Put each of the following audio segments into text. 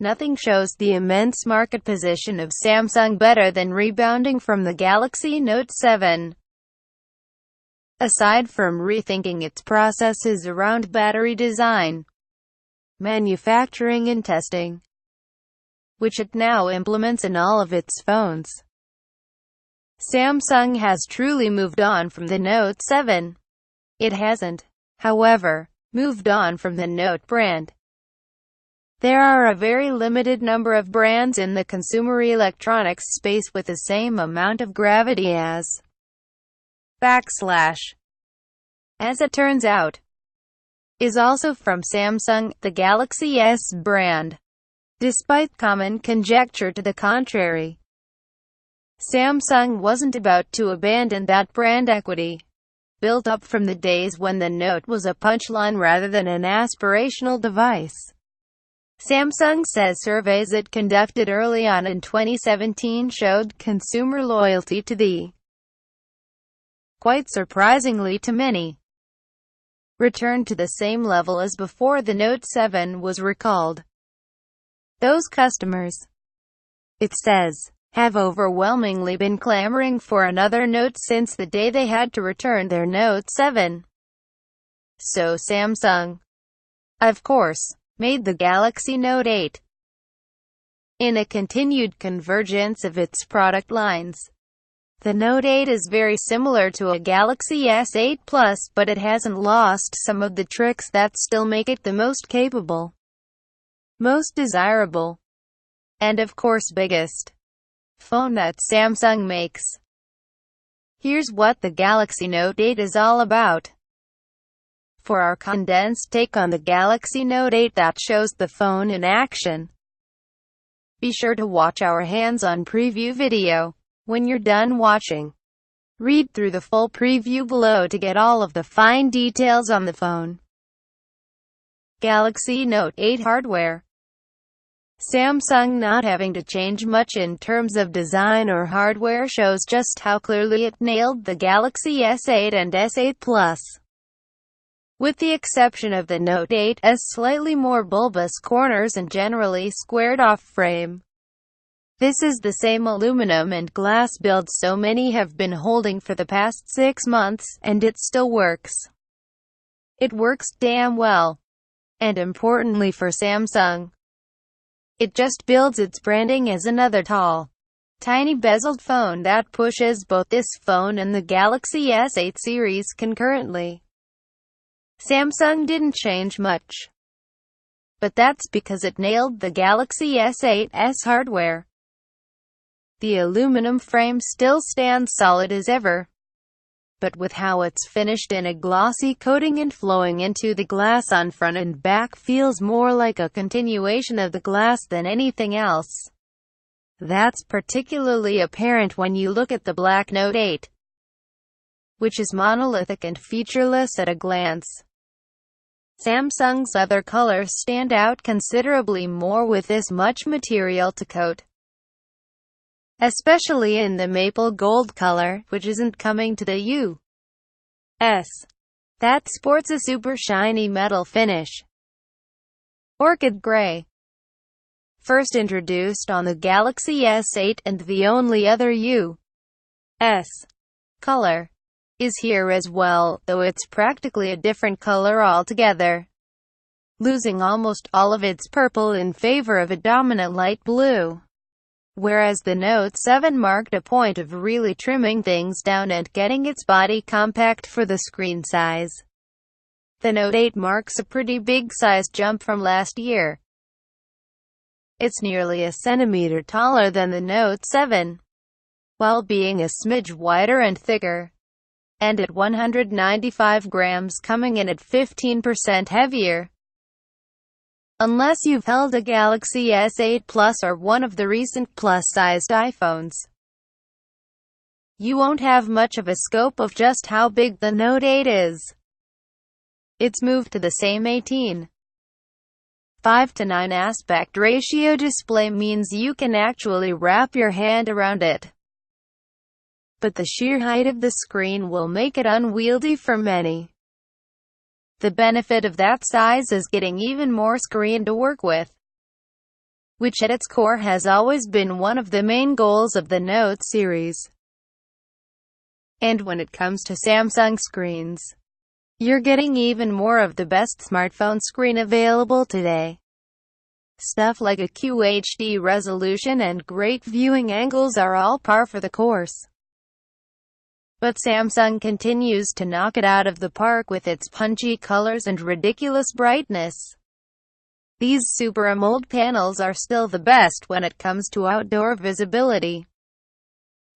Nothing shows the immense market position of Samsung better than rebounding from the Galaxy Note 7. Aside from rethinking its processes around battery design, manufacturing and testing, which it now implements in all of its phones, Samsung has truly moved on from the Note 7. It hasn't, however, moved on from the Note brand. There are a very limited number of brands in the consumer electronics space with the same amount of gravity as As it turns out, is also from Samsung, the Galaxy S brand. Despite common conjecture to the contrary, Samsung wasn't about to abandon that brand equity, built up from the days when the Note was a punchline rather than an aspirational device. Samsung says surveys it conducted early on in 2017 showed consumer loyalty to the, quite surprisingly to many, returned to the same level as before the Note 7 was recalled. Those customers, it says, have overwhelmingly been clamoring for another Note since the day they had to return their Note 7. So Samsung, of course, made the Galaxy Note 8. In a continued convergence of its product lines, the Note 8 is very similar to a Galaxy S8 Plus, but it hasn't lost some of the tricks that still make it the most capable, most desirable, and of course biggest phone that Samsung makes. Here's what the Galaxy Note 8 is all about. For our condensed take on the Galaxy Note 8 that shows the phone in action, be sure to watch our hands-on preview video. When you're done watching, read through the full preview below to get all of the fine details on the phone. Galaxy Note 8 hardware. Samsung not having to change much in terms of design or hardware shows just how clearly it nailed the Galaxy S8 and S8 Plus. With the exception of the Note 8's slightly more bulbous corners and generally squared-off frame. This is the same aluminum and glass build so many have been holding for the past 6 months, and it still works. It works damn well. And importantly for Samsung, it just builds its branding as another tall, tiny bezeled phone that pushes both this phone and the Galaxy S8 series concurrently. Samsung didn't change much, but that's because it nailed the Galaxy S8's hardware. The aluminum frame still stands solid as ever, but with how it's finished in a glossy coating and flowing into the glass on front and back feels more like a continuation of the glass than anything else. That's particularly apparent when you look at the black Note 8, which is monolithic and featureless at a glance. Samsung's other colors stand out considerably more with this much material to coat, especially in the maple gold color, which isn't coming to the US. That sports a super shiny metal finish. Orchid gray, first introduced on the Galaxy S8 and the only other US color, is here as well, though it's practically a different color altogether, losing almost all of its purple in favor of a dominant light blue. Whereas the Note 7 marked a point of really trimming things down and getting its body compact for the screen size, the Note 8 marks a pretty big size jump from last year. It's nearly a centimeter taller than the Note 7, while being a smidge wider and thicker, and at 195 grams coming in at 15% heavier. Unless you've held a Galaxy S8 Plus or one of the recent plus-sized iPhones, you won't have much of a scope of just how big the Note 8 is. Its move to the same 18:5:9 aspect ratio display means you can actually wrap your hand around it. But the sheer height of the screen will make it unwieldy for many. The benefit of that size is getting even more screen to work with. which at its core has always been one of the main goals of the Note series. And when it comes to Samsung screens, you're getting even more of the best smartphone screen available today. Stuff like a QHD resolution and great viewing angles are all par for the course. But Samsung continues to knock it out of the park with its punchy colors and ridiculous brightness. These Super AMOLED panels are still the best when it comes to outdoor visibility,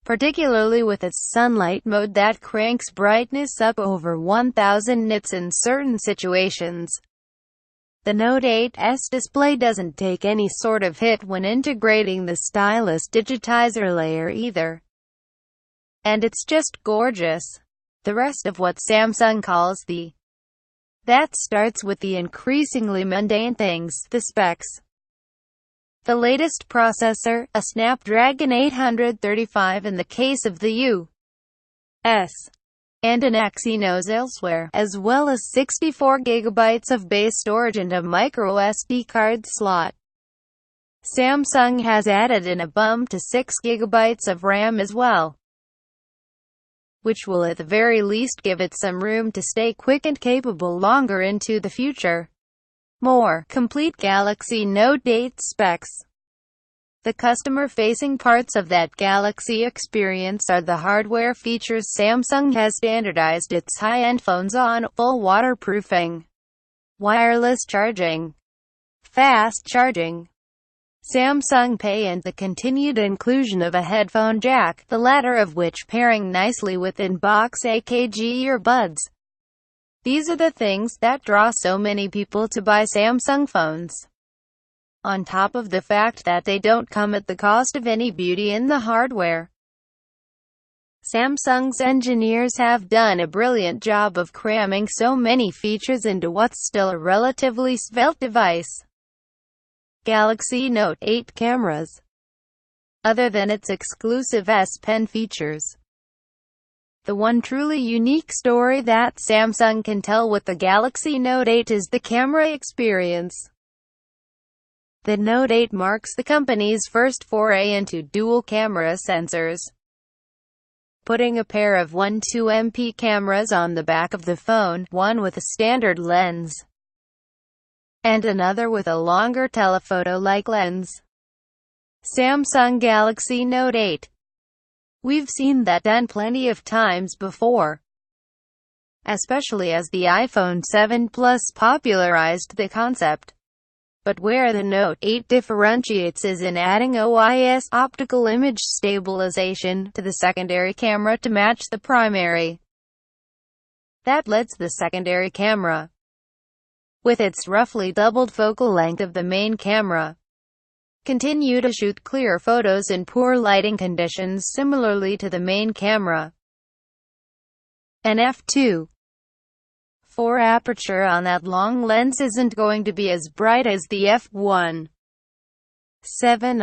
particularly with its sunlight mode that cranks brightness up over 1000 nits in certain situations. The Note 8's display doesn't take any sort of hit when integrating the stylus digitizer layer either. And it's just gorgeous. The rest of what Samsung calls that starts with the increasingly mundane things, the specs. The latest processor, a Snapdragon 835 in the case of the U.S., and an Exynos elsewhere, as well as 64 GB of base storage and a microSD card slot. Samsung has added in a bump to 6 GB of RAM as well, which will at the very least give it some room to stay quick and capable longer into the future. More complete Galaxy Note 8 specs. The customer-facing parts of that Galaxy experience are the hardware features. Samsung has standardized its high-end phones on: full waterproofing, wireless charging, fast charging, Samsung Pay, and the continued inclusion of a headphone jack, the latter of which pairing nicely with in-box AKG earbuds. These are the things that draw so many people to buy Samsung phones, on top of the fact that they don't come at the cost of any beauty in the hardware. Samsung's engineers have done a brilliant job of cramming so many features into what's still a relatively svelte device. Galaxy Note 8 cameras. Other than its exclusive S Pen features, the one truly unique story that Samsung can tell with the Galaxy Note 8 is the camera experience. The Note 8 marks the company's first foray into dual camera sensors, putting a pair of 12MP cameras on the back of the phone, one with a standard lens, and another with a longer telephoto-like lens. Samsung Galaxy Note 8. We've seen that done plenty of times before, especially as the iPhone 7 Plus popularized the concept. But where the Note 8 differentiates is in adding OIS optical image stabilization to the secondary camera to match the primary. That lets the secondary camera, with its roughly doubled focal length of the main camera, continue to shoot clear photos in poor lighting conditions similarly to the main camera. An f2.4 aperture on that long lens isn't going to be as bright as the f1.7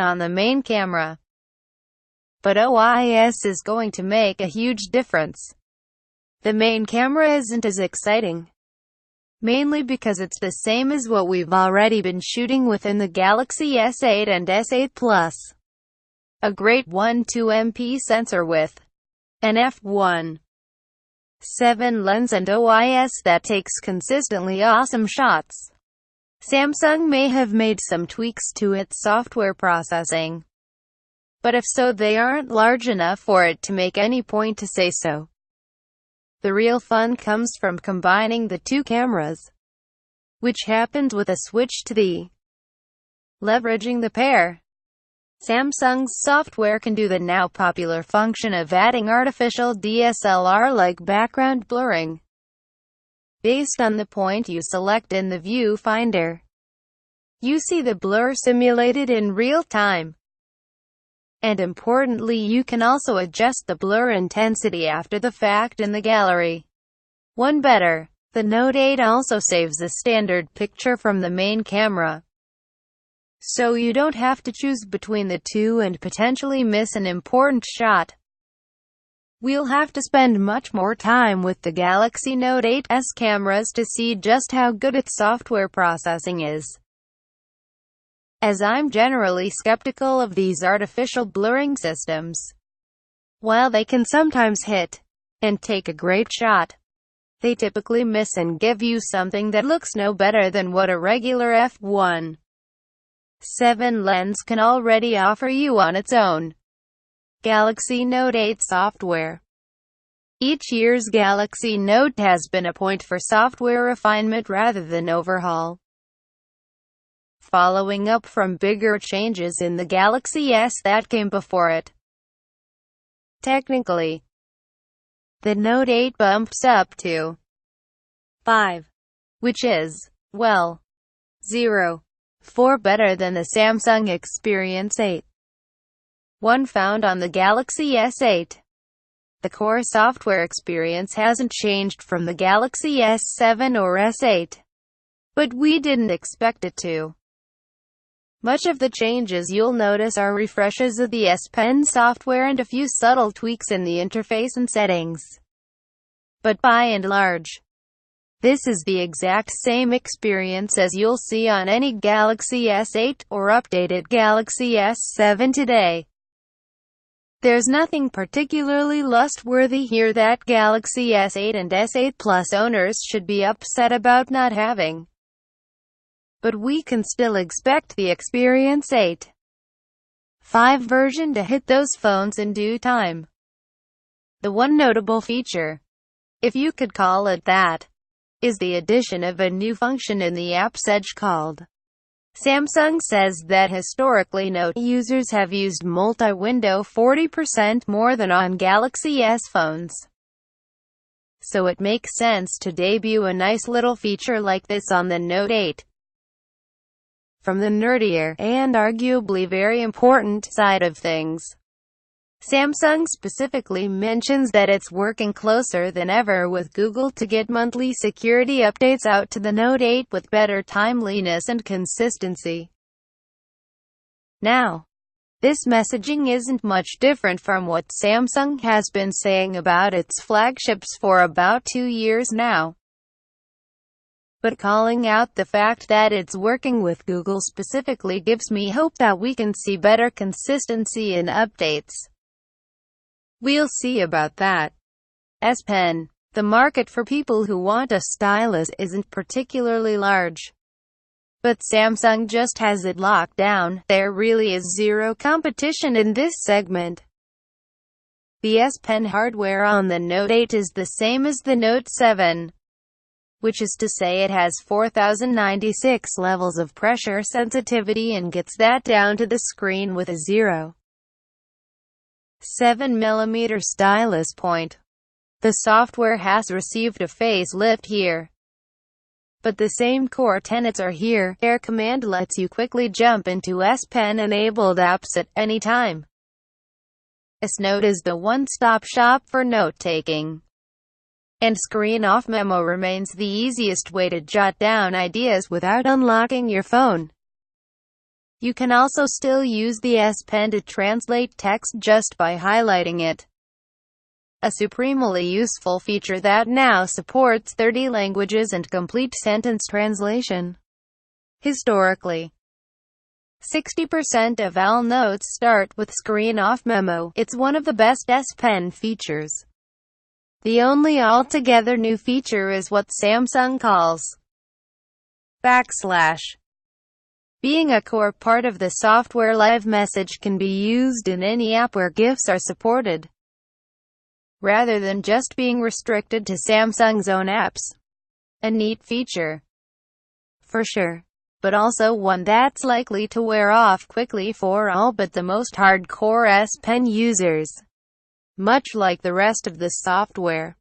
on the main camera, but OIS is going to make a huge difference. The main camera isn't as exciting, mainly because it's the same as what we've already been shooting within the Galaxy S8 and S8 Plus. A great 12MP sensor with an f1.7 lens and OIS that takes consistently awesome shots. Samsung may have made some tweaks to its software processing, but if so, they aren't large enough for it to make any point to say so. The real fun comes from combining the two cameras, which happens with a switch to the leveraging the pair. Samsung's software can do the now popular function of adding artificial DSLR-like background blurring based on the point you select in the viewfinder. You see the blur simulated in real time. And importantly, you can also adjust the blur intensity after the fact in the gallery. One better, the Note 8 also saves a standard picture from the main camera, so you don't have to choose between the two and potentially miss an important shot. We'll have to spend much more time with the Galaxy Note 8's cameras to see just how good its software processing is. as I'm generally skeptical of these artificial blurring systems. While they can sometimes hit and take a great shot, they typically miss and give you something that looks no better than what a regular f1.7 lens can already offer you on its own. Galaxy Note 8 software. Each year's Galaxy Note has been a point for software refinement rather than overhaul. Following up from bigger changes in the Galaxy S that came before it. Technically, the Note 8 bumps up to 5, which is, well, 0.4 better than the Samsung Experience 8. One found on the Galaxy S8. The core software experience hasn't changed from the Galaxy S7 or S8. But we didn't expect it to. Much of the changes you'll notice are refreshes of the S Pen software and a few subtle tweaks in the interface and settings. But by and large, this is the exact same experience as you'll see on any Galaxy S8 or updated Galaxy S7 today. There's nothing particularly lust-worthy here that Galaxy S8 and S8 Plus owners should be upset about not having. But we can still expect the Experience 8.5 version to hit those phones in due time. The one notable feature, if you could call it that, is the addition of a new function in the Apps Edge called. Samsung says that historically Note users have used multi-window 40% more than on Galaxy S phones. So it makes sense to debut a nice little feature like this on the Note 8. From the nerdier, and arguably very important, side of things, Samsung specifically mentions that it's working closer than ever with Google to get monthly security updates out to the Note 8 with better timeliness and consistency. Now, this messaging isn't much different from what Samsung has been saying about its flagships for about 2 years now. But calling out the fact that it's working with Google specifically gives me hope that we can see better consistency in updates. We'll see about that. S Pen. The market for people who want a stylus isn't particularly large. But Samsung just has it locked down. There really is zero competition in this segment. The S Pen hardware on the Note 8 is the same as the Note 7. Which is to say it has 4096 levels of pressure sensitivity and gets that down to the screen with a 0.7mm stylus point. The software has received a facelift here. But the same core tenets are here. Air Command lets you quickly jump into S Pen-enabled apps at any time. S Note is the one-stop shop for note-taking. And Screen Off Memo remains the easiest way to jot down ideas without unlocking your phone. You can also still use the S Pen to translate text just by highlighting it. A supremely useful feature that now supports 30 languages and complete sentence translation. Historically, 60% of all notes start with Screen Off Memo. It's one of the best S Pen features. The only altogether new feature is what Samsung calls \. Being a core part of the software, Live Message can be used in any app where GIFs are supported, rather than just being restricted to Samsung's own apps. A neat feature, for sure, but also one that's likely to wear off quickly for all but the most hardcore S Pen users. Much like the rest of the software,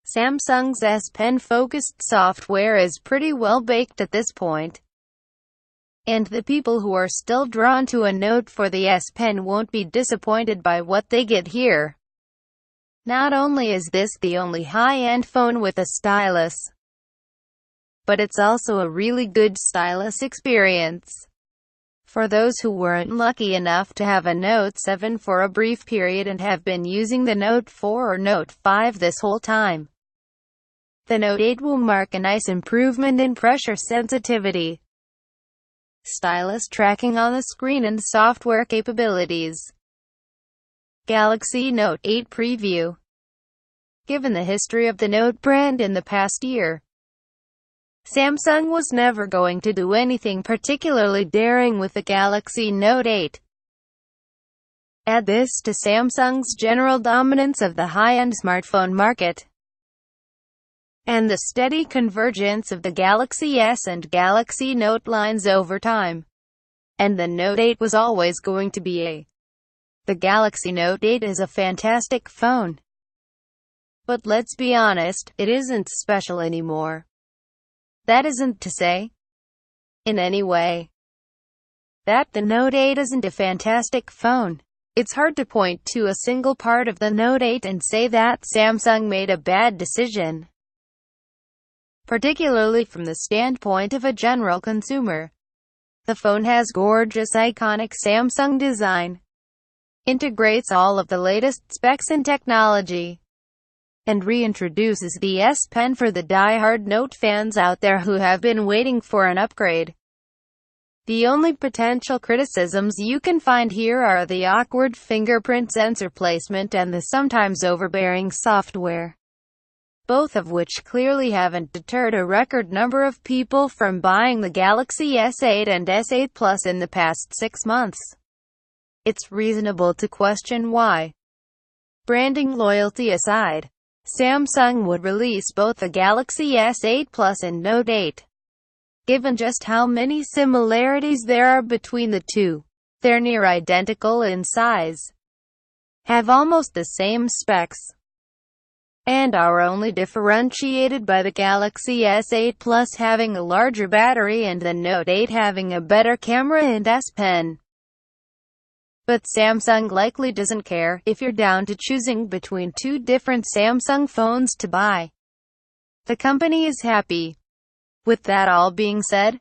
Samsung's S Pen-focused software is pretty well baked at this point. And the people who are still drawn to a Note for the S Pen won't be disappointed by what they get here. Not only is this the only high-end phone with a stylus, but it's also a really good stylus experience. For those who weren't lucky enough to have a Note 7 for a brief period and have been using the Note 4 or Note 5 this whole time, the Note 8 will mark a nice improvement in pressure sensitivity. stylus tracking on the screen and software capabilities. Galaxy Note 8 Preview. Given the history of the Note brand in the past year, Samsung was never going to do anything particularly daring with the Galaxy Note 8. Add this to Samsung's general dominance of the high-end smartphone market, and the steady convergence of the Galaxy S and Galaxy Note lines over time, and the Note 8 was always going to be The Galaxy Note 8 is a fantastic phone. But let's be honest, it isn't special anymore. That isn't to say, in any way, that the Note 8 isn't a fantastic phone. It's hard to point to a single part of the Note 8 and say that Samsung made a bad decision, particularly from the standpoint of a general consumer. The phone has gorgeous iconic Samsung design, integrates all of the latest specs and technology, and reintroduces the S Pen for the die-hard Note fans out there who have been waiting for an upgrade. The only potential criticisms you can find here are the awkward fingerprint sensor placement and the sometimes overbearing software, both of which clearly haven't deterred a record number of people from buying the Galaxy S8 and S8 Plus in the past 6 months. It's reasonable to question why, branding loyalty aside, Samsung would release both the Galaxy S8 Plus and Note 8. Given just how many similarities there are between the two, they're near identical in size, have almost the same specs, and are only differentiated by the Galaxy S8 Plus having a larger battery and the Note 8 having a better camera and S Pen. But Samsung likely doesn't care if you're down to choosing between two different Samsung phones to buy. The company is happy. With that all being said,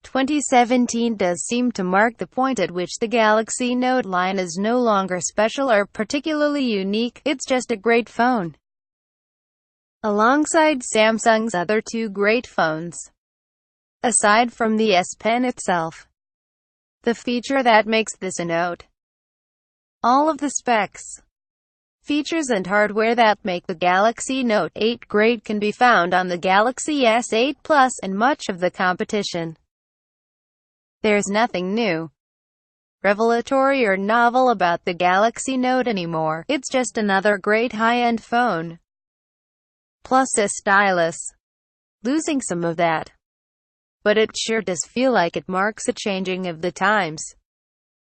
2017 does seem to mark the point at which the Galaxy Note line is no longer special or particularly unique, it's just a great phone, alongside Samsung's other two great phones. Aside from the S Pen itself, the feature that makes this a Note, all of the specs, features and hardware that make the Galaxy Note 8 great can be found on the Galaxy S8 Plus and much of the competition. There's nothing new, revelatory or novel about the Galaxy Note anymore. It's just another great high-end phone, plus a stylus, losing some of that. But it sure does feel like it marks a changing of the times.